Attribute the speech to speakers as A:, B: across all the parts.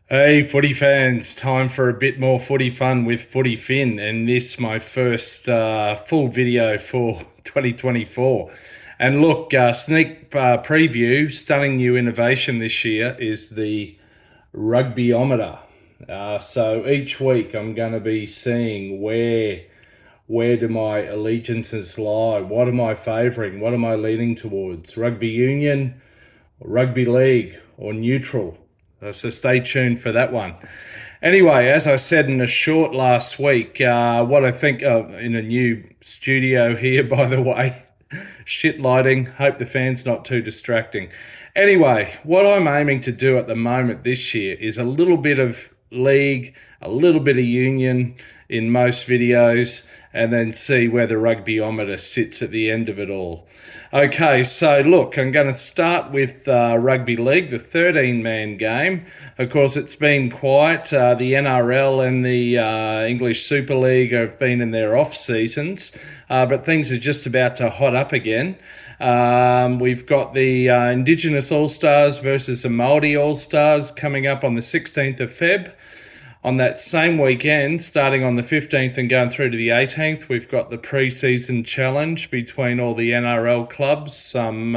A: Hey, footy fans, time for a bit more footy fun with FootyFin, and this my first full video for 2024. And look, sneak preview, stunning new innovation this year is the Rugby-O-Meter. So each week I'm going to be seeing where do my allegiances lie, what am I favouring, what am I leaning towards, rugby union, rugby league, or neutral. So stay tuned for that one. Anyway, as I said in a short last week, what I think of in a new studio here, by the way, shit lighting. Hope the fan's not too distracting. Anyway, what I'm aiming to do at the moment this year is a little bit of league, a little bit of union in most videos, and then see where the Rugby-O-Meter sits at the end of it all. Okay, so look, I'm going to start with Rugby League, the 13-man game. Of course, it's been quiet. The NRL and the English Super League have been in their off-seasons, but things are just about to hot up again. We've got the Indigenous All-Stars versus the Māori All-Stars coming up on the 16th of Feb. On that same weekend, starting on the 15th and going through to the 18th, we've got the pre-season challenge between all the NRL clubs, some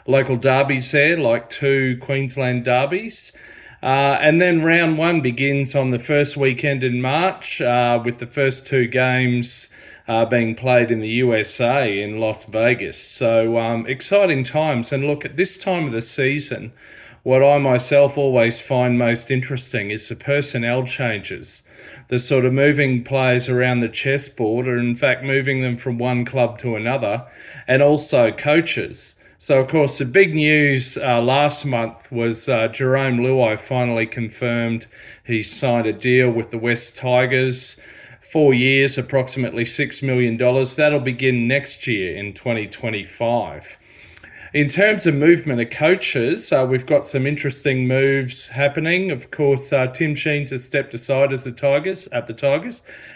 A: local derbies there, like two Queensland derbies. And then round one begins on the first weekend in March, with the first two games being played in the USA in Las Vegas. So exciting times. And look, at this time of the season, what I myself always find most interesting is the personnel changes, the sort of moving players around the chessboard, or in fact moving them from one club to another, and also coaches. So, of course, the big news last month was Jerome Luai finally confirmed he's signed a deal with the West Tigers. 4 years, approximately $6 million. That'll begin next year in 2025. In terms of movement of coaches, we've got some interesting moves happening. Of course, Tim Sheens has stepped aside as the Tigers,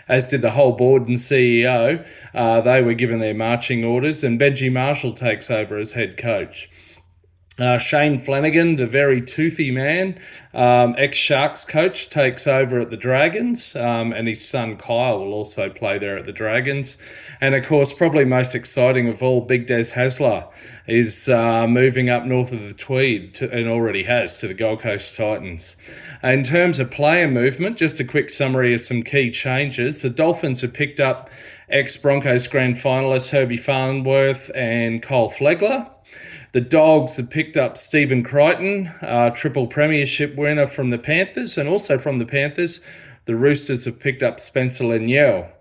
A: as did the whole board and CEO. They were given their marching orders, and Benji Marshall takes over as head coach. Shane Flanagan, the very toothy man, ex-Sharks coach, takes over at the Dragons, and his son Kyle will also play there at the Dragons. And of course, probably most exciting of all, Big Des Hasler is moving up north of the Tweed, and already has, to the Gold Coast Titans. In terms of player movement, just a quick summary of some key changes. The Dolphins have picked up ex-Broncos grand finalists Herbie Farnworth and Cole Flegler. The Dogs have picked up Stephen Crichton, triple premiership winner from the Panthers, and also from the Panthers, the Roosters have picked up Spencer Lanier.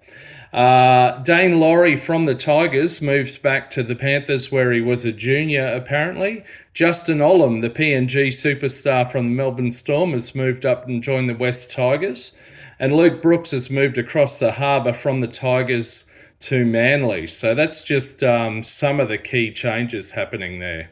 A: Dane Laurie from the Tigers moves back to the Panthers, where he was a junior apparently. Justin Olam, the PNG superstar from the Melbourne Storm, has moved up and joined the West Tigers. And Luke Brooks has moved across the harbour from the Tigers to Manly. So that's just some of the key changes happening there.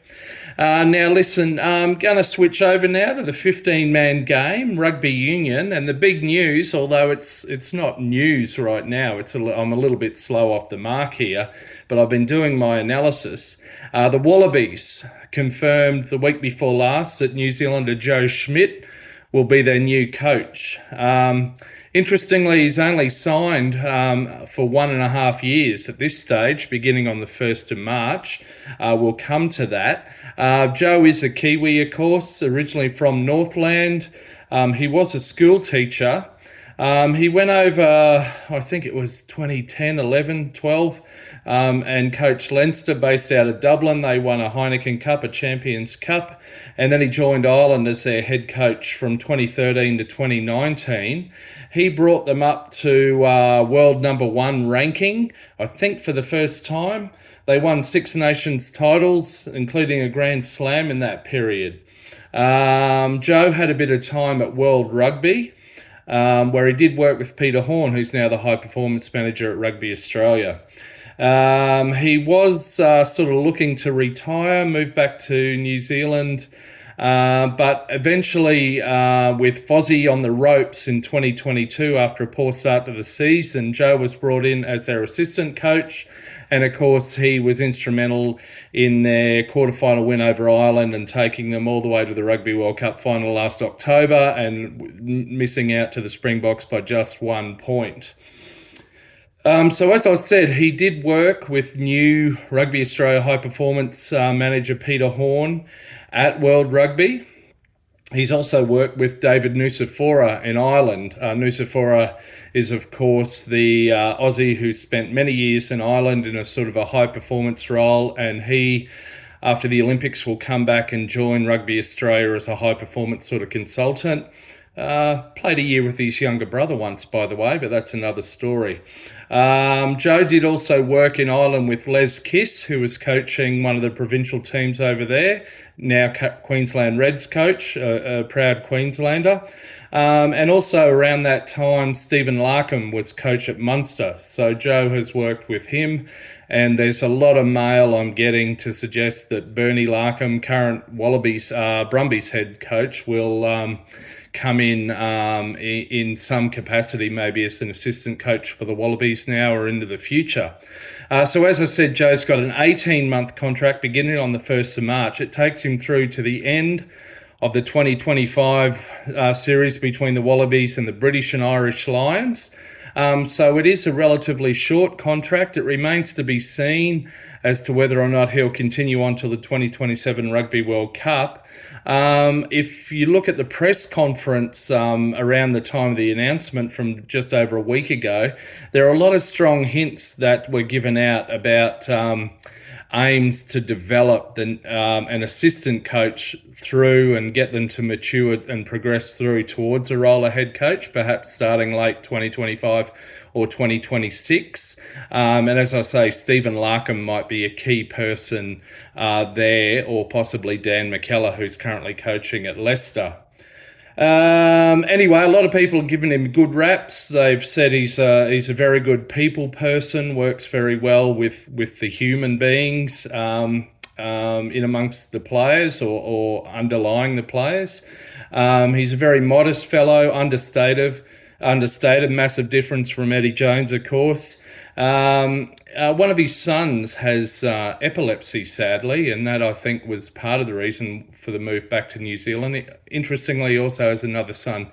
A: Now listen, I'm going to switch over now to the 15-man game, rugby union, and the big news, although it's not news right now, I'm a little bit slow off the mark here, but I've been doing my analysis. The Wallabies confirmed the week before last that New Zealander Joe Schmidt will be their new coach. Interestingly, he's only signed for 1.5 years at this stage, beginning on the 1st of March. We'll come to that. Joe is a Kiwi, of course, originally from Northland. He was a school teacher. He went over, I think it was 2010, 11, 12, and coached Leinster based out of Dublin. They won a Heineken Cup, a Champions Cup, and then he joined Ireland as their head coach from 2013 to 2019. He brought them up to world number 1 ranking, I think for the first time. They won 6 Nations titles, including a Grand Slam in that period. Joe had a bit of time at World Rugby, where he did work with Peter Horn, who's now the high performance manager at Rugby Australia. He was sort of looking to retire, move back to New Zealand, But eventually, with Fozzie on the ropes in 2022 after a poor start to the season, Joe was brought in as their assistant coach. And of course, he was instrumental in their quarterfinal win over Ireland and taking them all the way to the Rugby World Cup final last October and missing out to the Springboks by just 1 point. So as I said, he did work with new Rugby Australia high performance manager Peter Horn at World Rugby. He's also worked with David Nucifora in Ireland. Nucifora is, of course, the Aussie who spent many years in Ireland in a sort of a high-performance role, and he, after the Olympics, will come back and join Rugby Australia as a high-performance sort of consultant. Played a year with his younger brother once, by the way, but that's another story. Joe did also work in Ireland with Les Kiss, who was coaching one of the provincial teams over there, now Queensland Reds coach, a proud Queenslander. And also around that time, Stephen Larkham was coach at Munster. So Joe has worked with him, and there's a lot of mail I'm getting to suggest that Bernie Larkham, current Wallabies, Brumbies head coach, will come in some capacity, maybe as an assistant coach for the Wallabies now or into the future. So as I said, Joe's got an 18-month contract beginning on the 1st of March. It takes him through to the end of the 2025 series between the Wallabies and the British and Irish Lions. So it is a relatively short contract. It remains to be seen as to whether or not he'll continue on to the 2027 Rugby World Cup. If you look at the press conference around the time of the announcement from just over a week ago, there are a lot of strong hints that were given out about aims to develop an assistant coach through and get them to mature and progress through towards a role of head coach, perhaps starting late 2025 or 2026. And as I say, Stephen Larkham might be a key person there, or possibly Dan McKellar, who's currently coaching at Leicester. Anyway, a lot of people have given him good raps. They've said he's a very good people person, works very well with the human beings in amongst the players or underlying the players. He's a very modest fellow, understated, massive difference from Eddie Jones, of course. One of his sons has epilepsy, sadly, and that I think was part of the reason for the move back to New Zealand. Interestingly, he also has another son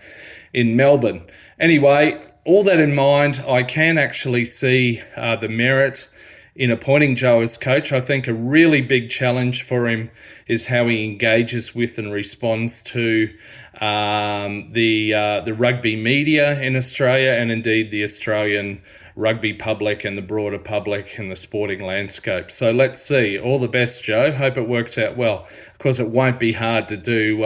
A: in Melbourne. Anyway, all that in mind, I can actually see the merit in appointing Joe as coach. I think a really big challenge for him is how he engages with and responds to the rugby media in Australia, and indeed the Australian rugby public and the broader public and the sporting landscape. So let's see. All the best, Joe. Hope it works out well. Of course, it won't be hard to do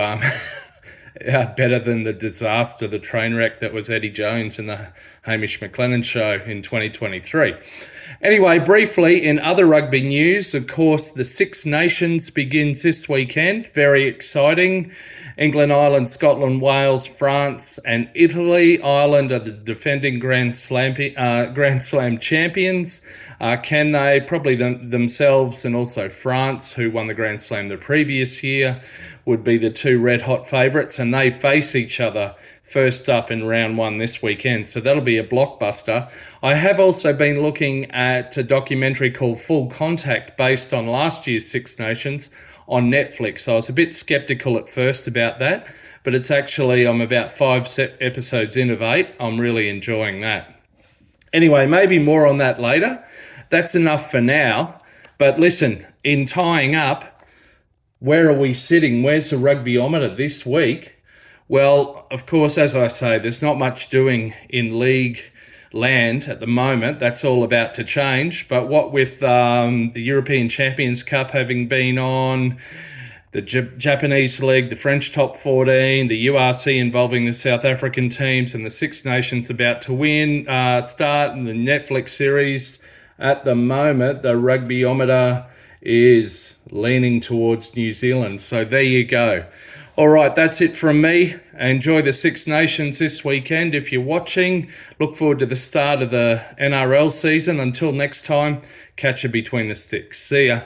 A: better than the disaster, the train wreck that was Eddie Jones and the Hamish McLennan show in 2023. Anyway, briefly, in other rugby news, of course, the Six Nations begins this weekend. Very exciting. England, Ireland, Scotland, Wales, France, and Italy. Ireland are the defending Grand Slam champions. Can they? Probably themselves, and also France, who won the Grand Slam the previous year, would be the two red-hot favourites, and they face each other first up in round one this weekend. So that'll be a blockbuster. I have also been looking at a documentary called Full Contact based on last year's Six Nations on Netflix. I was a bit skeptical at first about that, but it's actually, I'm about 5 episodes in of 8. I'm really enjoying that. Anyway, maybe more on that later. That's enough for now. But listen, in tying up, where are we sitting? Where's the Rugby-O-Meter this week? Well, of course, as I say, there's not much doing in league land at the moment. That's all about to change. But what with the European Champions Cup having been on, the Japanese League, the French Top 14, the URC involving the South African teams, and the Six Nations about to start, and the Netflix series, at the moment, the Rugby-O-Meter is leaning towards New Zealand. So there you go. All right, that's it from me. Enjoy the Six Nations this weekend. If you're watching, look forward to the start of the NRL season. Until next time, catch you between the sticks. See ya.